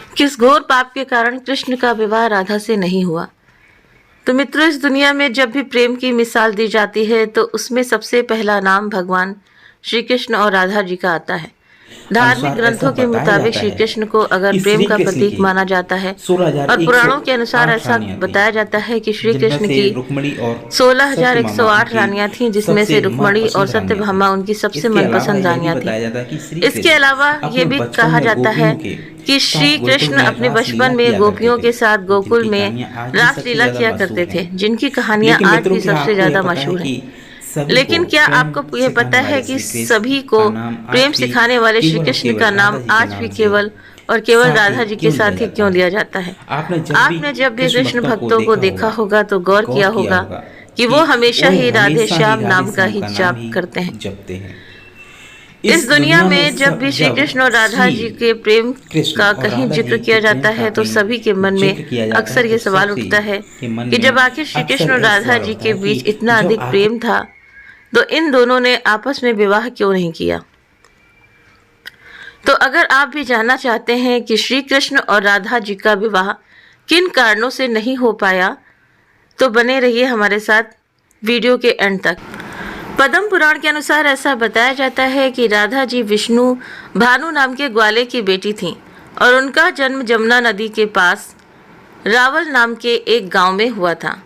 किस घोर पाप के कारण कृष्ण का विवाह राधा से नहीं हुआ। तो मित्रों, इस दुनिया में जब भी प्रेम की मिसाल दी जाती है तो उसमें सबसे पहला नाम भगवान श्री कृष्ण और राधा जी का आता है। धार्मिक ग्रंथों के मुताबिक श्री कृष्ण को अगर प्रेम का प्रतीक माना जाता है और पुराणों के अनुसार ऐसा बताया जाता है कि श्री कृष्ण की 16,108 रानियां थीं, जिसमें से रुक्मणी और सत्यभामा उनकी सबसे मनपसंद रानियां थीं। इसके अलावा ये भी कहा जाता है कि श्री कृष्ण अपने बचपन में गोपियों के साथ गोकुल में रासलीला किया करते थे, जिनकी कहानियां आज भी सबसे ज्यादा मशहूर हैं। लेकिन क्या आपको यह पता है कि सभी को प्रेम सिखाने वाले श्री कृष्ण का नाम आज भी केवल और केवल राधा जी के साथ ही क्यों लिया जाता है? आपने जब भी कृष्ण भक्तों को देखा होगा तो गौर किया होगा कि वो हमेशा ही राधे श्याम नाम का ही जाप करते हैं। इस दुनिया में जब भी श्री कृष्ण और राधा जी के प्रेम का कहीं जिक्र किया जाता है तो सभी के मन में अक्सर ये सवाल उठता है कि जब आखिर श्री कृष्ण और राधा जी के बीच इतना अधिक प्रेम था तो इन दोनों ने आपस में विवाह क्यों नहीं किया। तो अगर आप भी जानना चाहते हैं कि श्री कृष्ण और राधा जी का विवाह किन कारणों से नहीं हो पाया तो बने रहिए हमारे साथ वीडियो के एंड तक। पद्म पुराण के अनुसार ऐसा बताया जाता है कि राधा जी विष्णु भानु नाम के ग्वाले की बेटी थीं और उनका जन्म जमुना नदी के पास रावल नाम के एक गांव में हुआ था।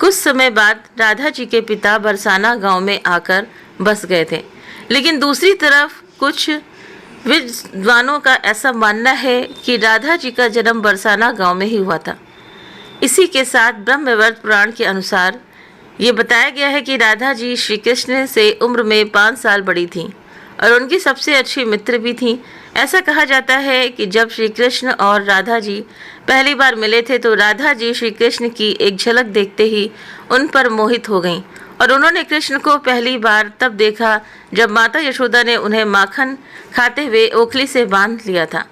कुछ समय बाद राधा जी के पिता बरसाना गांव में आकर बस गए थे, लेकिन दूसरी तरफ कुछ विद्वानों का ऐसा मानना है कि राधा जी का जन्म बरसाना गांव में ही हुआ था। इसी के साथ ब्रह्मवैवर्त पुराण के अनुसार ये बताया गया है कि राधा जी श्री कृष्ण से उम्र में 5 साल बड़ी थीं और उनकी सबसे अच्छी मित्र भी थीं। ऐसा कहा जाता है कि जब श्री कृष्ण और राधा जी पहली बार मिले थे तो राधा जी श्री कृष्ण की एक झलक देखते ही उन पर मोहित हो गईं और उन्होंने कृष्ण को पहली बार तब देखा जब माता यशोदा ने उन्हें माखन खाते हुए ओखली से बांध लिया था।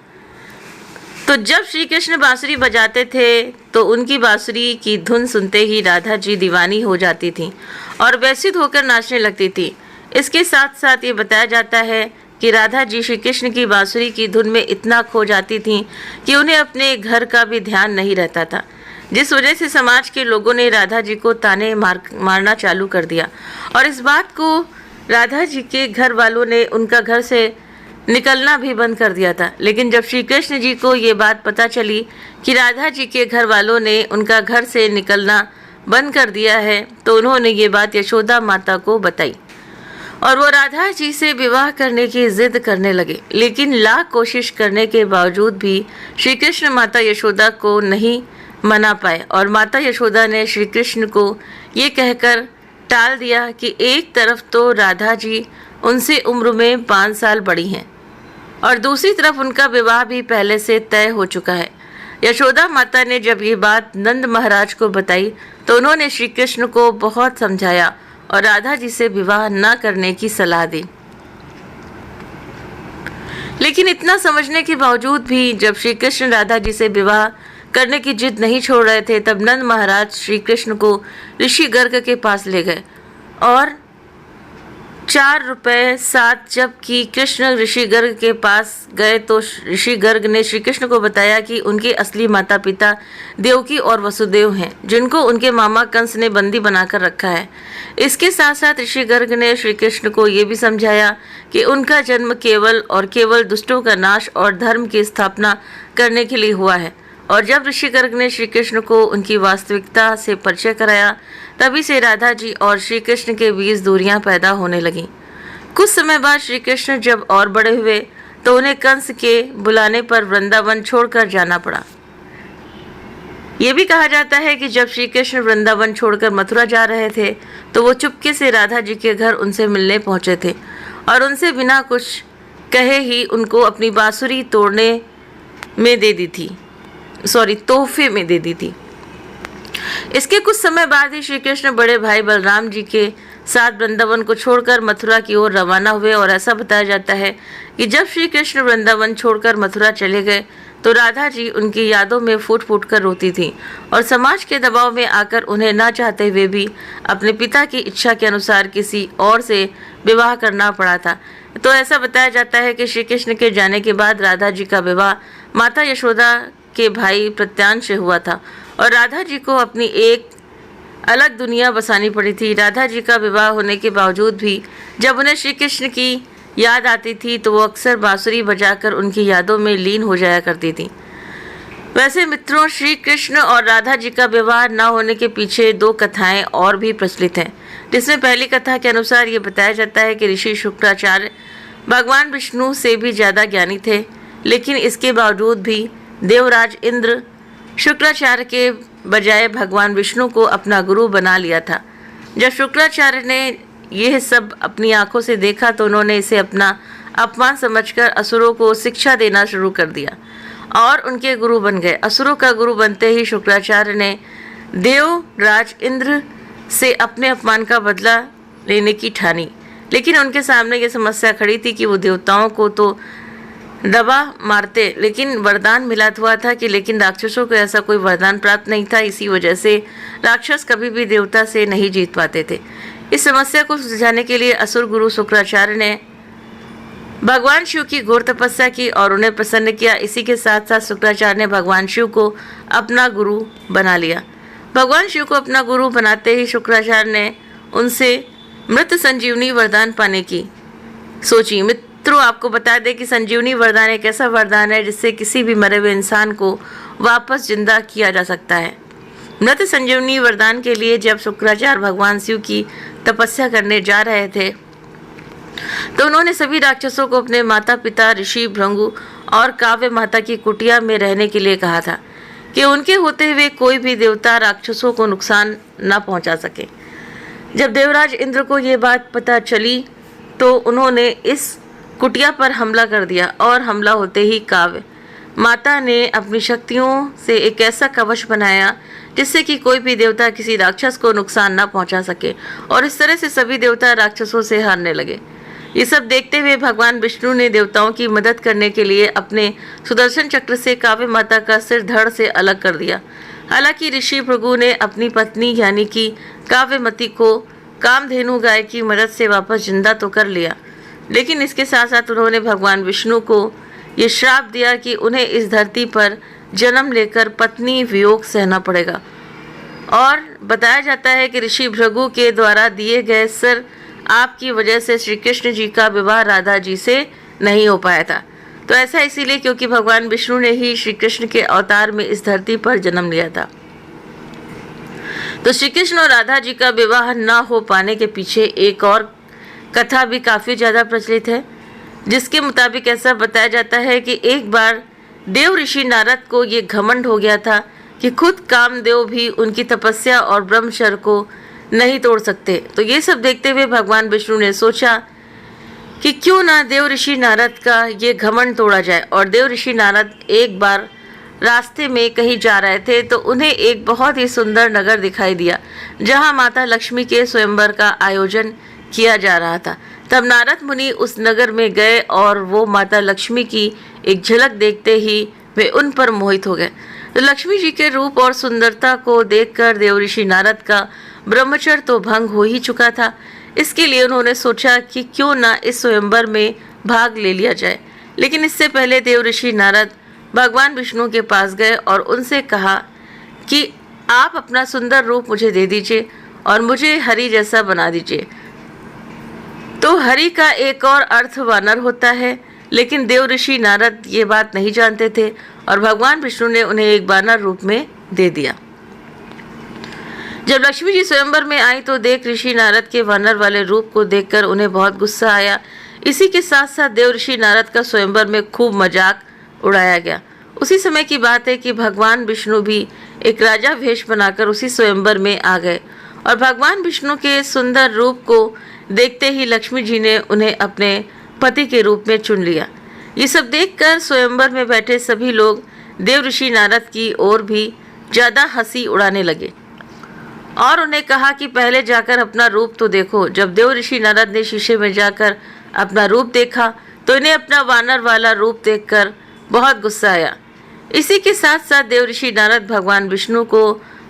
तो जब श्री कृष्ण बांसुरी बजाते थे तो उनकी बांसुरी की धुन सुनते ही राधा जी दीवानी हो जाती थीं और व्यसित होकर नाचने लगती थी। इसके साथ साथ ये बताया जाता है कि राधा जी श्री कृष्ण की बांसुरी की धुन में इतना खो जाती थीं कि उन्हें अपने घर का भी ध्यान नहीं रहता था, जिस वजह से समाज के लोगों ने राधा जी को ताने मारना चालू कर दिया और इस बात को राधा जी के घर वालों ने उनका घर से निकलना भी बंद कर दिया था। लेकिन जब श्री कृष्ण जी को ये बात पता चली कि राधा जी के घर वालों ने उनका घर से निकलना बंद कर दिया है तो उन्होंने ये बात यशोदा माता को बताई और वो राधा जी से विवाह करने की जिद करने लगे। लेकिन लाख कोशिश करने के बावजूद भी श्री कृष्ण माता यशोदा को नहीं मना पाए और माता यशोदा ने श्री कृष्ण को ये कहकर टाल दिया कि एक तरफ तो राधा जी उनसे उम्र में 5 साल बड़ी हैं और दूसरी तरफ उनका विवाह भी पहले से तय हो चुका है। यशोदा माता ने जब ये बात नंद महाराज को बताई तो उन्होंने श्री कृष्ण को बहुत समझाया और राधा जी से विवाह न करने की सलाह दी। लेकिन इतना समझने के बावजूद भी जब श्री कृष्ण राधा जी से विवाह करने की जिद नहीं छोड़ रहे थे तब नंद महाराज श्री कृष्ण को ऋषि गर्ग के पास ले गए और 4 रुपए साथ जबकि कृष्ण ऋषि गर्ग के पास गए तो ऋषि गर्ग ने श्री कृष्ण को बताया कि उनके असली माता पिता देवकी और वसुदेव हैं, जिनको उनके मामा कंस ने बंदी बनाकर रखा है। इसके साथ साथ ऋषि गर्ग ने श्री कृष्ण को ये भी समझाया कि उनका जन्म केवल और केवल दुष्टों का नाश और धर्म की स्थापना करने के लिए हुआ है। और जब ऋषि गर्ग ने श्री कृष्ण को उनकी वास्तविकता से परिचय कराया तभी से राधा जी और श्री कृष्ण के बीच दूरियां पैदा होने लगीं। कुछ समय बाद श्री कृष्ण जब और बड़े हुए तो उन्हें कंस के बुलाने पर वृंदावन छोड़कर जाना पड़ा। ये भी कहा जाता है कि जब श्री कृष्ण वृंदावन छोड़कर मथुरा जा रहे थे तो वो चुपके से राधा जी के घर उनसे मिलने पहुंचे थे और उनसे बिना कुछ कहे ही उनको अपनी बांसुरी तोहफे में दे दी थी। इसके कुछ समय बाद ही श्री कृष्ण बड़े भाई बलराम जी के साथ वृंदावन को छोड़कर मथुरा की ओर रवाना हुए और ऐसा बताया जाता है कि जब श्री कृष्ण वृंदावन छोड़कर मथुरा चले गए तो राधा जी उनकी यादों में फूट फूट कर रोती थीं और समाज के दबाव में आकर उन्हें ना चाहते हुए भी अपने पिता की इच्छा के अनुसार किसी और से विवाह करना पड़ा था। तो ऐसा बताया जाता है कि श्री कृष्ण के जाने के बाद राधा जी का विवाह माता यशोदा के भाई प्रत्यांश से हुआ था और राधा जी को अपनी एक अलग दुनिया बसानी पड़ी थी। राधा जी का विवाह होने के बावजूद भी जब उन्हें श्री कृष्ण की याद आती थी तो वो अक्सर बांसुरी बजाकर उनकी यादों में लीन हो जाया करती थी। वैसे मित्रों, श्री कृष्ण और राधा जी का विवाह न होने के पीछे दो कथाएं और भी प्रचलित हैं, जिसमें पहली कथा के अनुसार ये बताया जाता है कि ऋषि शुक्राचार्य भगवान विष्णु से भी ज़्यादा ज्ञानी थे, लेकिन इसके बावजूद भी देवराज इंद्र शुक्राचार्य के बजाय भगवान विष्णु को अपना गुरु बना लिया था। जब शुक्राचार्य ने यह सब अपनी आंखों से देखा तो उन्होंने इसे अपना अपमान समझकर असुरों को शिक्षा देना शुरू कर दिया और उनके गुरु बन गए। असुरों का गुरु बनते ही शुक्राचार्य ने देवराज इंद्र से अपने अपमान का बदला लेने की ठानी, लेकिन उनके सामने ये समस्या खड़ी थी कि वो देवताओं को तो दबा मारते, लेकिन वरदान मिला हुआ था कि लेकिन राक्षसों को ऐसा कोई वरदान प्राप्त नहीं था। इसी वजह से राक्षस कभी भी देवता से नहीं जीत पाते थे। इस समस्या को सुलझाने के लिए असुर गुरु शुक्राचार्य ने भगवान शिव की घोर तपस्या की और उन्हें प्रसन्न किया। इसी के साथ साथ शुक्राचार्य ने भगवान शिव को अपना गुरु बना लिया। भगवान शिव को अपना गुरु बनाते ही शुक्राचार्य ने उनसे मृत संजीवनी वरदान पाने की सोची। मित्रों, आपको बता दें कि संजीवनी वरदान एक ऐसा वरदान है जिससे किसी भी मरे हुए इंसान को वापस जिंदा किया जा सकता है। मृत संजीवनी वरदान के लिए जब शुक्राचार्य भगवान शिव की तपस्या करने जा रहे थे तो उन्होंने सभी राक्षसों को अपने माता पिता ऋषि भृंगु और काव्य माता की कुटिया में रहने के लिए कहा था कि उनके होते हुए कोई भी देवता राक्षसों को नुकसान न पहुंचा सके। जब देवराज इंद्र को ये बात पता चली तो उन्होंने इस कुटिया पर हमला कर दिया और हमला होते ही काव्य माता ने अपनी शक्तियों से एक ऐसा कवच बनाया जिससे कि कोई भी देवता किसी राक्षस को नुकसान न पहुंचा सके और इस तरह से सभी देवता राक्षसों से हारने लगे। ये सब देखते हुए भगवान विष्णु ने देवताओं की मदद करने के लिए अपने सुदर्शन चक्र से काव्य माता का सिर धड़ से अलग कर दिया। हालांकि ऋषि भृगु ने अपनी पत्नी यानी कि काव्यमती को कामधेनु गाय की मदद से वापस जिंदा तो कर लिया, लेकिन इसके साथ साथ उन्होंने भगवान विष्णु को ये श्राप दिया कि उन्हें इस धरती पर जन्म लेकर पत्नी वियोग सहना पड़ेगा। और बताया जाता है कि ऋषि भृगु के द्वारा दिए गए सिर आपकी वजह से श्री कृष्ण जी का विवाह राधा जी से नहीं हो पाया था। तो ऐसा इसीलिए क्योंकि भगवान विष्णु ने ही श्री कृष्ण के अवतार में इस धरती पर जन्म लिया था। तो श्री कृष्ण और राधा जी का विवाह न हो पाने के पीछे एक और कथा भी काफ़ी ज़्यादा प्रचलित है, जिसके मुताबिक ऐसा बताया जाता है कि एक बार देव ऋषि नारद को ये घमंड हो गया था कि खुद कामदेव भी उनकी तपस्या और ब्रह्मचर्य को नहीं तोड़ सकते। तो ये सब देखते हुए भगवान विष्णु ने सोचा कि क्यों ना देव ऋषि नारद का ये घमंड तोड़ा जाए। और देव ऋषि नारद एक बार रास्ते में कहीं जा रहे थे तो उन्हें एक बहुत ही सुंदर नगर दिखाई दिया जहां माता लक्ष्मी के स्वयंवर का आयोजन किया जा रहा था। तब नारद मुनि उस नगर में गए और वो माता लक्ष्मी की एक झलक देखते ही वे उन पर मोहित हो गए। तो लक्ष्मी जी के रूप और सुंदरता को देखकर देव ऋषि नारद का ब्रह्मचर्य तो भंग हो ही चुका था। इसके लिए उन्होंने सोचा कि क्यों ना इस स्वयंवर में भाग ले लिया जाए। लेकिन इससे पहले देव ऋषि नारद भगवान विष्णु के पास गए और उनसे कहा कि आप अपना सुंदर रूप मुझे दे दीजिए और मुझे हरि जैसा बना दीजिए। तो हरि का एक और अर्थ वानर होता है, लेकिन देव ऋषि नारद ये बात नहीं जानते थे और भगवान विष्णु ने उन्हें एक वानर रूप में दे दिया। जब लक्ष्मी जी स्वयंवर में आई तो देख ऋषि नारद के वानर वाले रूप को देखकर उन्हें बहुत गुस्सा आया। इसी के साथ साथ देव ऋषि नारद का स्वयंवर में खूब मजाक उड़ाया गया। उसी समय की बात है कि भगवान विष्णु भी एक राजा वेश बनाकर उसी स्वयंवर में आ गए और भगवान विष्णु के सुंदर रूप को देखते ही लक्ष्मी जी ने उन्हें अपने पति के रूप में चुन लिया। ये सब देखकर स्वयंवर में बैठे सभी लोग देव ऋषि नारद की ओर भी ज़्यादा हंसी उड़ाने लगे और उन्हें कहा कि पहले जाकर अपना रूप तो देखो। जब देव ऋषि नारद ने शीशे में जाकर अपना रूप देखा तो इन्हें अपना वानर वाला रूप देखकर बहुत गुस्सा आया। इसी के साथ साथ देव ऋषि नारद भगवान विष्णु को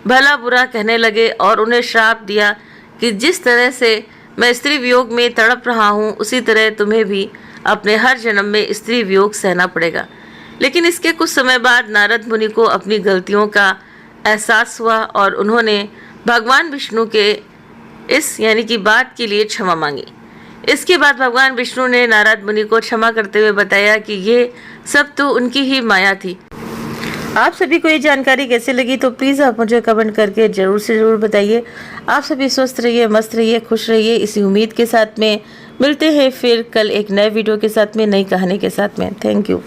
भला बुरा कहने लगे और उन्हें श्राप दिया कि जिस तरह से मैं स्त्री वियोग में तड़प रहा हूँ, उसी तरह तुम्हें भी अपने हर जन्म में स्त्री वियोग सहना पड़ेगा। लेकिन इसके कुछ समय बाद नारद मुनि को अपनी गलतियों का एहसास हुआ और उन्होंने भगवान विष्णु के इस यानी कि बात के लिए क्षमा मांगी। इसके बाद भगवान विष्णु ने नारद मुनि को क्षमा करते हुए बताया कि ये सब तो उनकी ही माया थी। आप सभी को ये जानकारी कैसे लगी तो प्लीज़ आप मुझे कमेंट करके ज़रूर से ज़रूर बताइए। आप सभी स्वस्थ रहिए, मस्त रहिए, खुश रहिए। इसी उम्मीद के साथ में मिलते हैं फिर कल एक नए वीडियो के साथ में, नई कहानी के साथ में। Thank you.